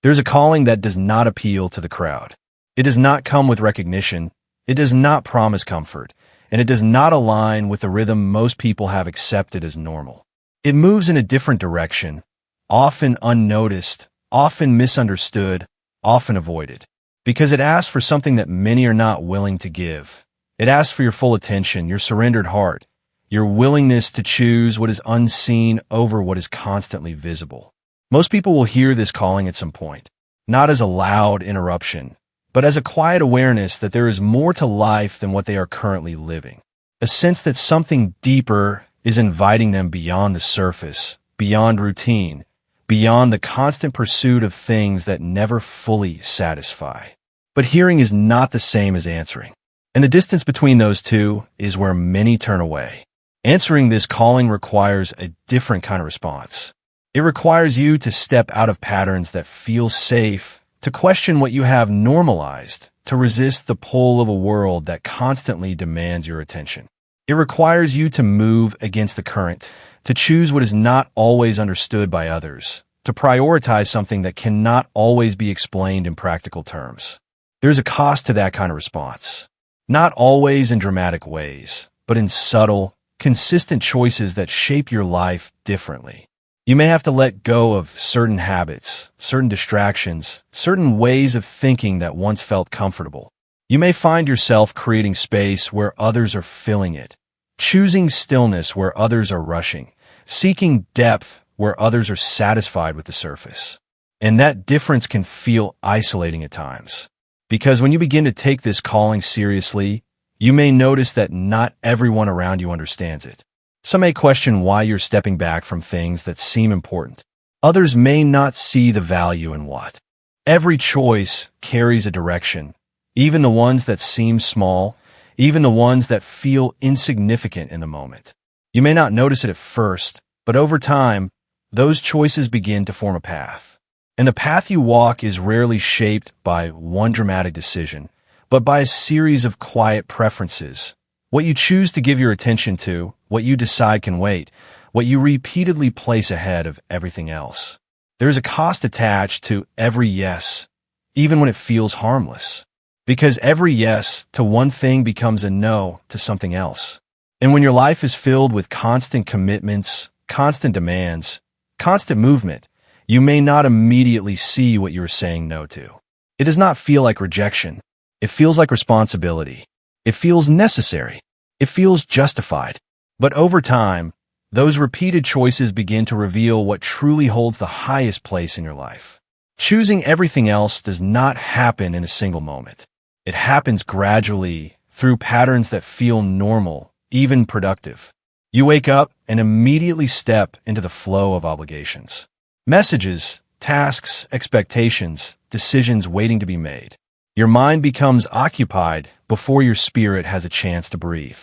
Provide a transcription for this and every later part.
There's a calling that does not appeal to the crowd. It does not come with recognition, it does not promise comfort, and it does not align with the rhythm most people have accepted as normal. It moves in a different direction, often unnoticed, often misunderstood, often avoided, because it asks for something that many are not willing to give. It asks for your full attention, your surrendered heart, your willingness to choose what is unseen over what is constantly visible. Most people will hear this calling at some point, not as a loud interruption, but as a quiet awareness that there is more to life than what they are currently living. A sense that something deeper is inviting them beyond the surface, beyond routine, beyond the constant pursuit of things that never fully satisfy. But hearing is not the same as answering. And the distance between those two is where many turn away. Answering this calling requires a different kind of response. It requires you to step out of patterns that feel safe, to question what you have normalized, to resist the pull of a world that constantly demands your attention. It requires you to move against the current, to choose what is not always understood by others, to prioritize something that cannot always be explained in practical terms. There's a cost to that kind of response. Not always in dramatic ways, but in subtle, consistent choices that shape your life differently. You may have to let go of certain habits, certain distractions, certain ways of thinking that once felt comfortable. You may find yourself creating space where others are filling it, choosing stillness where others are rushing, seeking depth where others are satisfied with the surface. And that difference can feel isolating at times. Because when you begin to take this calling seriously, you may notice that not everyone around you understands it. Some may question why you're stepping back from things that seem important. Others may not see the value in what. Every choice carries a direction, even the ones that seem small, even the ones that feel insignificant in the moment. You may not notice it at first, but over time, those choices begin to form a path. And the path you walk is rarely shaped by one dramatic decision, but by a series of quiet preferences. What you choose to give your attention to, what you decide can wait, what you repeatedly place ahead of everything else. There is a cost attached to every yes, even when it feels harmless. Because every yes to one thing becomes a no to something else. And when your life is filled with constant commitments, constant demands, constant movement, you may not immediately see what you are saying no to. It does not feel like rejection. It feels like responsibility. It feels necessary. It feels justified. But over time, those repeated choices begin to reveal what truly holds the highest place in your life. Choosing everything else does not happen in a single moment. It happens gradually through patterns that feel normal, even productive. You wake up and immediately step into the flow of obligations. Messages, tasks, expectations, decisions waiting to be made. Your mind becomes occupied before your spirit has a chance to breathe.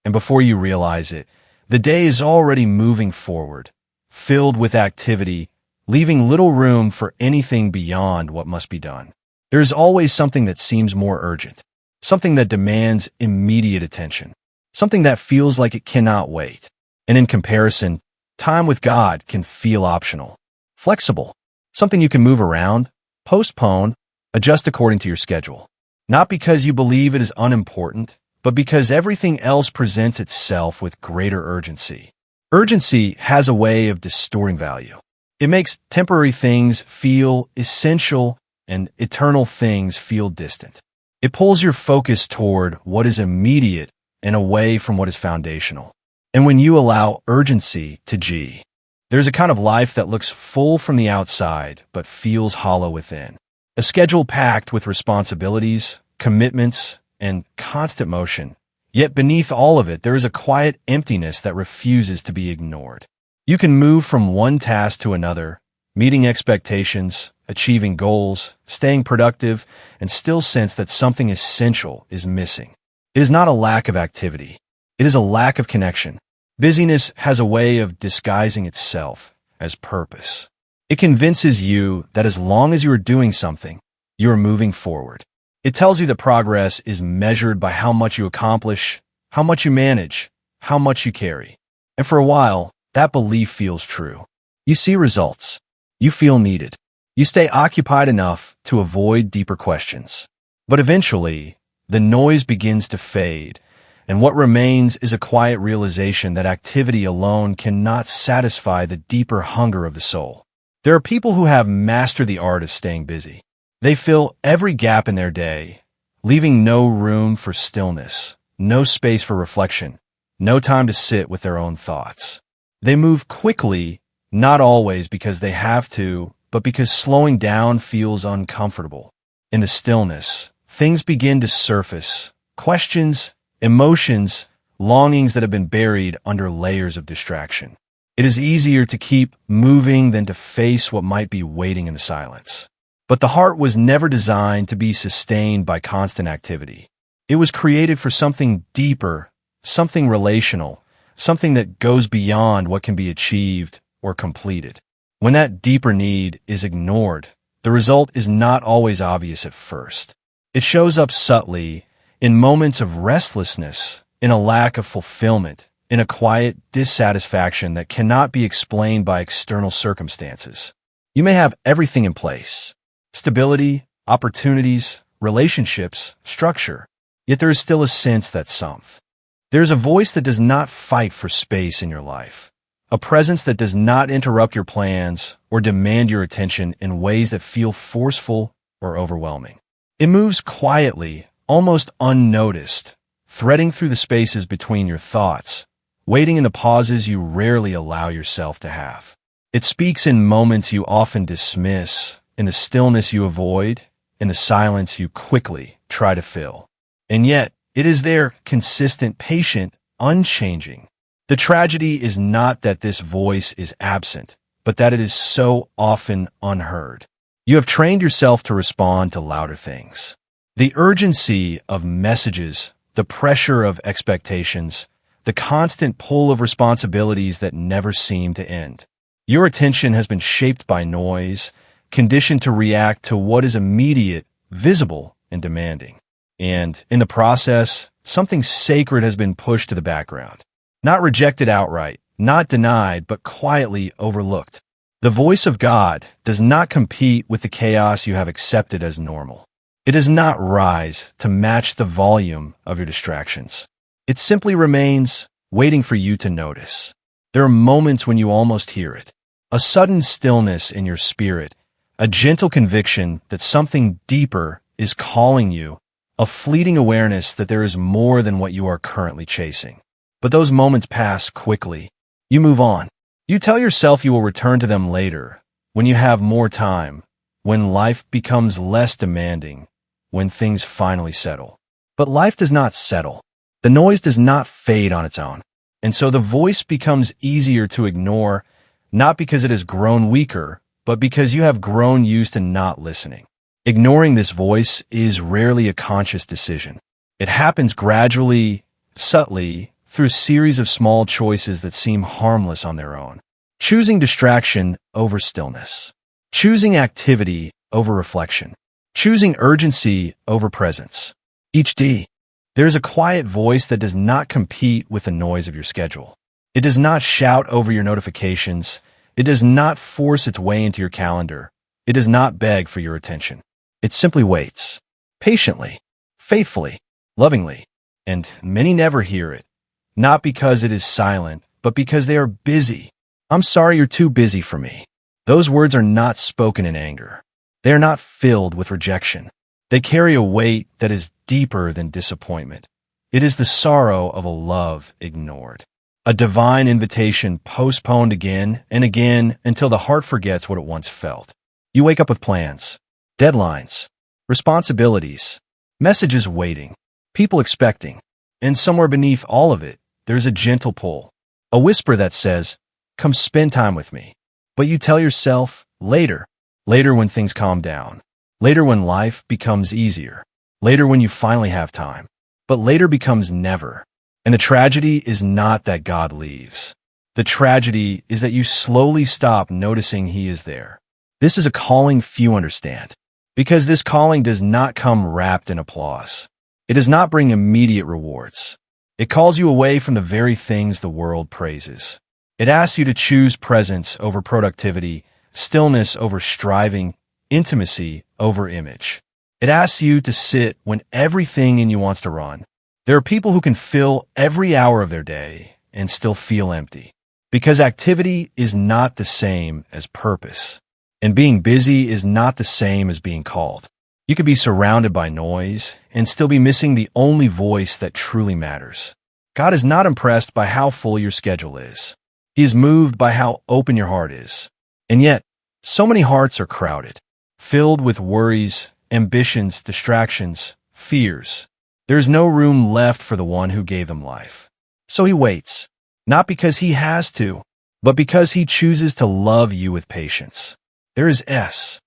And before you realize it, the day is already moving forward, filled with activity, leaving little room for anything beyond what must be done. There is always something that seems more urgent, something that demands immediate attention, something that feels like it cannot wait. And in comparison, time with God can feel optional, flexible, something you can move around, postpone, adjust according to your schedule. Not because you believe it is unimportant, but because everything else presents itself with greater urgency. Urgency has a way of distorting value. It makes temporary things feel essential and eternal things feel distant. It pulls your focus toward what is immediate and away from what is foundational. And when you allow urgency to G, there's a kind of life that looks full from the outside but feels hollow within. A schedule packed with responsibilities, commitments, and constant motion. Yet beneath all of it, there is a quiet emptiness that refuses to be ignored. You can move from one task to another, meeting expectations, achieving goals, staying productive, and still sense that something essential is missing. It is not a lack of activity. It is a lack of connection. Busyness has a way of disguising itself as purpose. It convinces you that as long as you are doing something, you are moving forward. It tells you that progress is measured by how much you accomplish, how much you manage, how much you carry. And for a while, that belief feels true. You see results. You feel needed. You stay occupied enough to avoid deeper questions. But eventually, the noise begins to fade, and what remains is a quiet realization that activity alone cannot satisfy the deeper hunger of the soul. There are people who have mastered the art of staying busy. They fill every gap in their day, leaving no room for stillness, no space for reflection, no time to sit with their own thoughts. They move quickly, not always because they have to, but because slowing down feels uncomfortable. In the stillness, things begin to surface, questions, emotions, longings that have been buried under layers of distraction. It is easier to keep moving than to face what might be waiting in the silence. But the heart was never designed to be sustained by constant activity. It was created for something deeper, something relational, something that goes beyond what can be achieved or completed. When that deeper need is ignored, the result is not always obvious at first. It shows up subtly in moments of restlessness, in a lack of fulfillment, in a quiet dissatisfaction that cannot be explained by external circumstances. You may have everything in place: stability, opportunities, relationships, structure. Yet there is still a sense that something. There is a voice that does not fight for space in your life, a presence that does not interrupt your plans or demand your attention in ways that feel forceful or overwhelming. It moves quietly, almost unnoticed, threading through the spaces between your thoughts, waiting in the pauses you rarely allow yourself to have. It speaks in moments you often dismiss, in the stillness you avoid, in the silence you quickly try to fill. And yet, it is there, consistent, patient, unchanging. The tragedy is not that this voice is absent, but that it is so often unheard. You have trained yourself to respond to louder things. The urgency of messages, the pressure of expectations, the constant pull of responsibilities that never seem to end. Your attention has been shaped by noise, conditioned to react to what is immediate, visible, and demanding. And in the process, something sacred has been pushed to the background. Not rejected outright, not denied, but quietly overlooked. The voice of God does not compete with the chaos you have accepted as normal. It does not rise to match the volume of your distractions. It simply remains, waiting for you to notice. There are moments when you almost hear it. A sudden stillness in your spirit, a gentle conviction that something deeper is calling you, a fleeting awareness that there is more than what you are currently chasing. But those moments pass quickly. You move on. You tell yourself you will return to them later, when you have more time, when life becomes less demanding, when things finally settle. But life does not settle. The noise does not fade on its own. And so the voice becomes easier to ignore, not because it has grown weaker, but because you have grown used to not listening. Ignoring this voice is rarely a conscious decision. It happens gradually, subtly, through a series of small choices that seem harmless on their own. Choosing distraction over stillness. Choosing activity over reflection. Choosing urgency over presence. Each D. There is a quiet voice that does not compete with the noise of your schedule. It does not shout over your notifications. It does not force its way into your calendar. It does not beg for your attention. It simply waits. Patiently. Faithfully. Lovingly. And many never hear it. Not because it is silent, but because they are busy. I'm sorry you're too busy for me. Those words are not spoken in anger. They are not filled with rejection. They carry a weight that is deeper than disappointment. It is the sorrow of a love ignored. A divine invitation postponed again and again until the heart forgets what it once felt. You wake up with plans, deadlines, responsibilities, messages waiting, people expecting, and somewhere beneath all of it, there's a gentle pull, a whisper that says, "Come spend time with me." But you tell yourself, later when things calm down, later when life becomes easier, later when you finally have time. But later becomes never. And the tragedy is not that God leaves. The tragedy is that you slowly stop noticing He is there. This is a calling few understand, because this calling does not come wrapped in applause. It does not bring immediate rewards. It calls you away from the very things the world praises. It asks you to choose presence over productivity, stillness over striving, intimacy over image. It asks you to sit when everything in you wants to run. There are people who can fill every hour of their day and still feel empty, because activity is not the same as purpose, and being busy is not the same as being called. You could be surrounded by noise and still be missing the only voice that truly matters. God is not impressed by how full your schedule is. He is moved by how open your heart is. And yet, so many hearts are crowded, filled with worries, ambitions, distractions, fears. There is no room left for the one who gave them life. So he waits, not because he has to, but because he chooses to love you with patience. There is S,